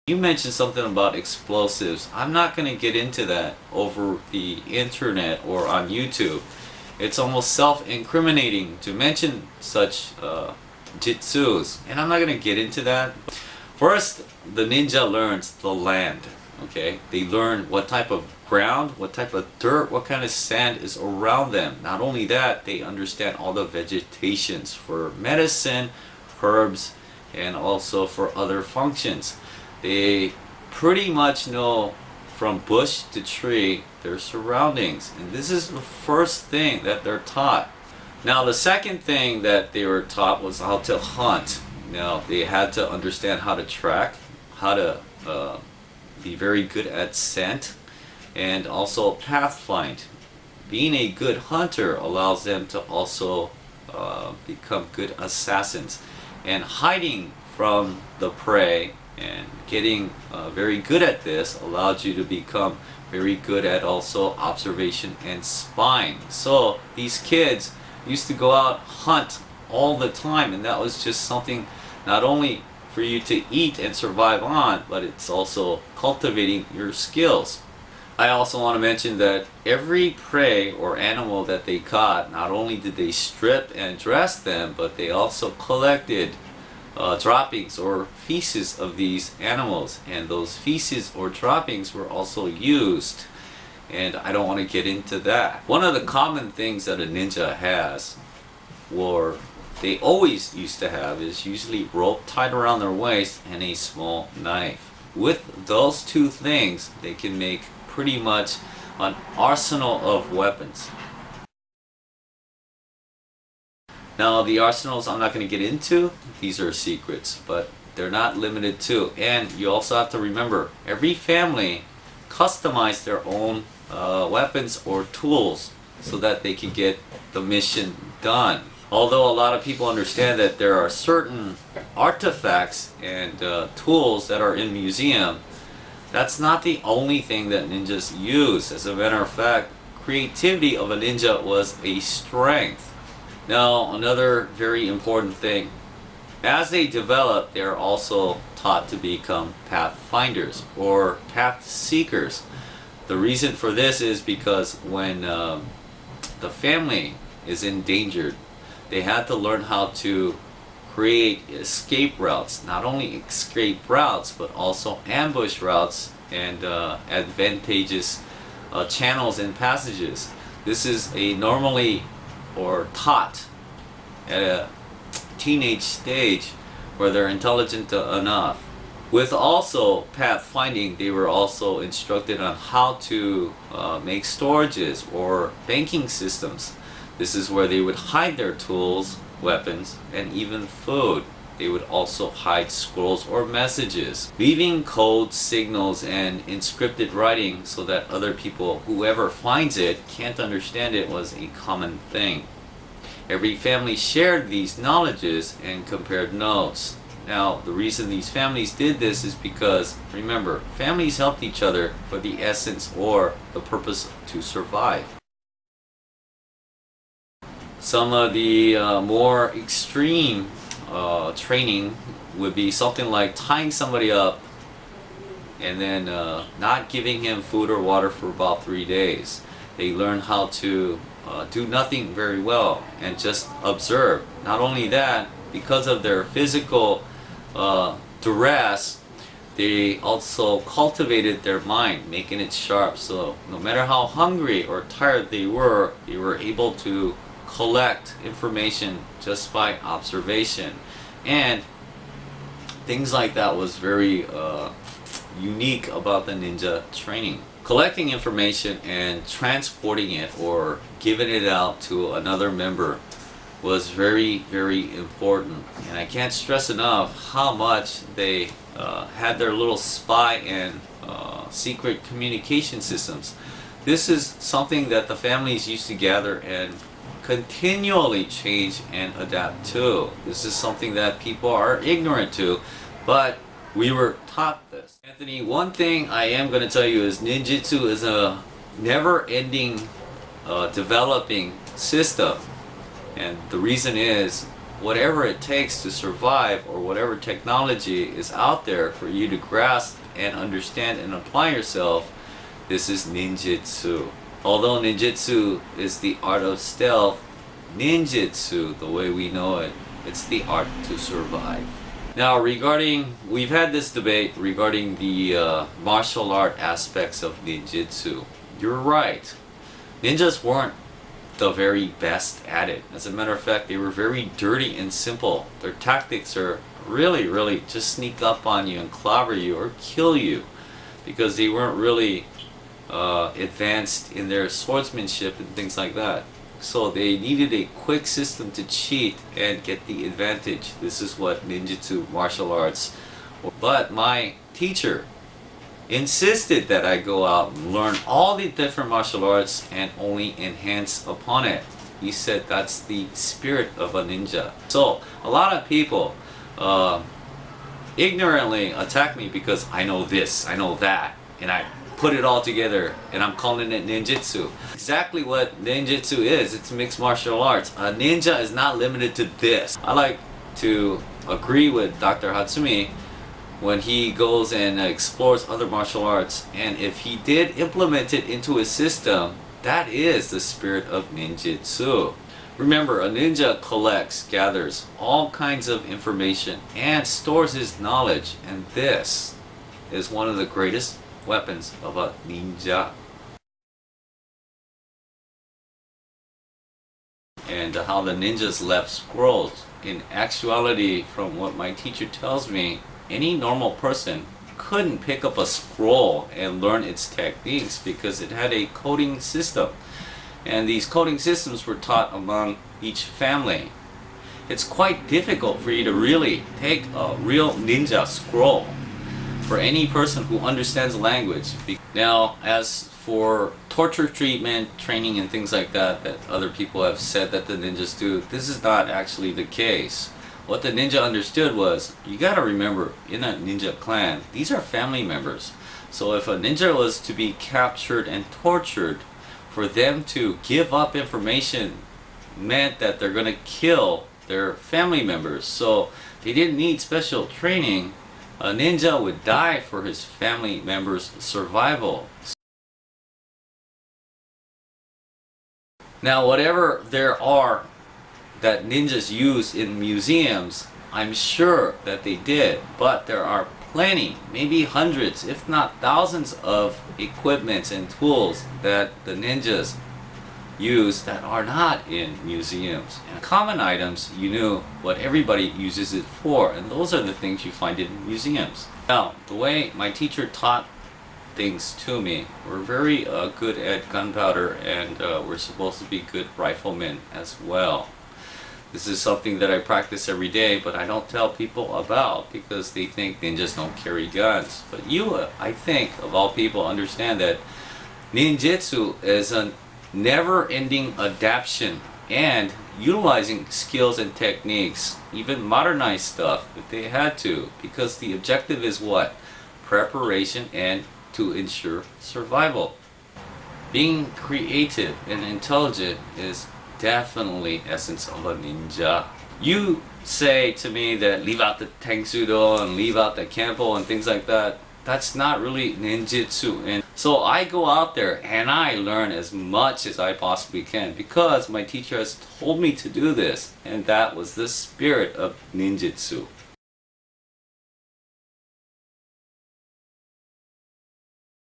You mentioned something about explosives. I'm not going to get into that over the internet or on YouTube. It's almost self-incriminating to mention such jitsus, and I'm not going to get into that. First, the ninja learns the land. Okay, they learn what type of ground, what type of dirt, what kind of sand is around them. Not only that, they understand all the vegetations for medicine, herbs, and also for other functions. They pretty much know from bush to tree their surroundings, and this is the first thing that they're taught. Now the second thing that they were taught was how to hunt. Now they had to understand how to track, how to be very good at scent, and also pathfind. Being a good hunter allows them to also become good assassins, and hiding from the prey and getting very good at this allows you to become very good at also observation and spying. So these kids used to go out hunt all the time, and that was just something not only for you to eat and survive on, but it's also cultivating your skills. I also want to mention that every prey or animal that they caught, not only did they strip and dress them, but they also collected droppings or feces of these animals, and those feces or droppings were also used, and I don't want to get into that. One of the common things that a ninja has, or they always used to have, is usually rope tied around their waist and a small knife. With those two things, they can make pretty much an arsenal of weapons. Now the arsenals I'm not going to get into, these are secrets, but they're not limited to. And you also have to remember, every family customized their own weapons or tools so that they can get the mission done. Although a lot of people understand that there are certain artifacts and tools that are in museum, that's not the only thing that ninjas use. As a matter of fact, creativity of a ninja was a strength. Now, another very important thing, as they develop, they are also taught to become pathfinders or path seekers. The reason for this is because when the family is endangered, they had to learn how to create escape routes. Not only escape routes, but also ambush routes and advantageous channels and passages. This is a normally or taught at a teenage stage where they're intelligent enough. With also pathfinding, they were also instructed on how to make storages or banking systems. This is where they would hide their tools, weapons, and even food. They would also hide scrolls or messages, leaving codes, signals, and inscripted writing so that other people, whoever finds it, can't understand it, was a common thing. Every family shared these knowledges and compared notes. Now, the reason these families did this is because, remember, families helped each other for the essence or the purpose to survive. Some of the more extreme training would be something like tying somebody up and then not giving him food or water for about 3 days. They learn how to do nothing very well and just observe. Not only that, because of their physical duress, they also cultivated their mind, making it sharp. So no matter how hungry or tired they were able to collect information just by observation. And things like that was very unique about the ninja training. Collecting information and transporting it or giving it out to another member was very, very important. And I can't stress enough how much they had their little spy and secret communication systems. This is something that the families used to gather and continually change and adapt to. This is something that people are ignorant to, but we were taught this. Anthony, one thing I am going to tell you is ninjutsu is a never-ending developing system, and the reason is whatever it takes to survive, or whatever technology is out there for you to grasp and understand and apply yourself. This is ninjutsu. Although ninjutsu is the art of stealth, ninjutsu, the way we know it, it's the art to survive. Now we've had this debate regarding the martial art aspects of ninjutsu. You're right. Ninjas weren't the very best at it. As a matter of fact, they were very dirty and simple. Their tactics are really just sneak up on you and clobber you or kill you, because they weren't really advanced in their swordsmanship and things like that. So they needed a quick system to cheat and get the advantage. This is what ninjutsu martial arts. But my teacher insisted that I go out and learn all the different martial arts and only enhance upon it. He said that's the spirit of a ninja. So a lot of people ignorantly attack me because I know this, I know that, and I put it all together and I'm calling it ninjutsu. Exactly what ninjutsu is. It's mixed martial arts. A ninja is not limited to this. I like to agree with Dr. Hatsumi when he goes and explores other martial arts, and if he did implement it into his system, that is the spirit of ninjutsu. Remember, a ninja collects, gathers all kinds of information and stores his knowledge, and this is one of the greatest weapons of a ninja. And how the ninjas left scrolls. In actuality, from what my teacher tells me, any normal person couldn't pick up a scroll and learn its techniques because it had a coding system. And these coding systems were taught among each family. It's quite difficult for you to really take a real ninja scroll for any person who understands language. Now, as for torture treatment, training and things like that other people have said that the ninjas do, this is not actually the case. What the ninja understood was, you gotta remember, in a ninja clan, these are family members. So if a ninja was to be captured and tortured, for them to give up information meant that they're gonna kill their family members. So they didn't need special training. A ninja would die for his family members' survival. Now, whatever there are that ninjas use in museums, I'm sure that they did, but there are plenty, maybe hundreds, if not thousands of equipments and tools that the ninjas use that are not in museums. And common items, you know what everybody uses it for, and those are the things you find in museums. Now, the way my teacher taught things to me, we're very good at gunpowder, and we're supposed to be good riflemen as well. This is something that I practice every day, but I don't tell people about because they think ninjas don't carry guns. But you, I think, of all people, understand that ninjutsu is a never-ending adaptation and utilizing skills and techniques, even modernized stuff if they had to, because the objective is what? Preparation and to ensure survival. Being creative and intelligent is definitely essence of a ninja. You say to me that leave out the tengsudo and leave out the kenpo and things like that. That's not really ninjutsu. And so I go out there and I learn as much as I possibly can because my teacher has told me to do this, and that was the spirit of ninjutsu.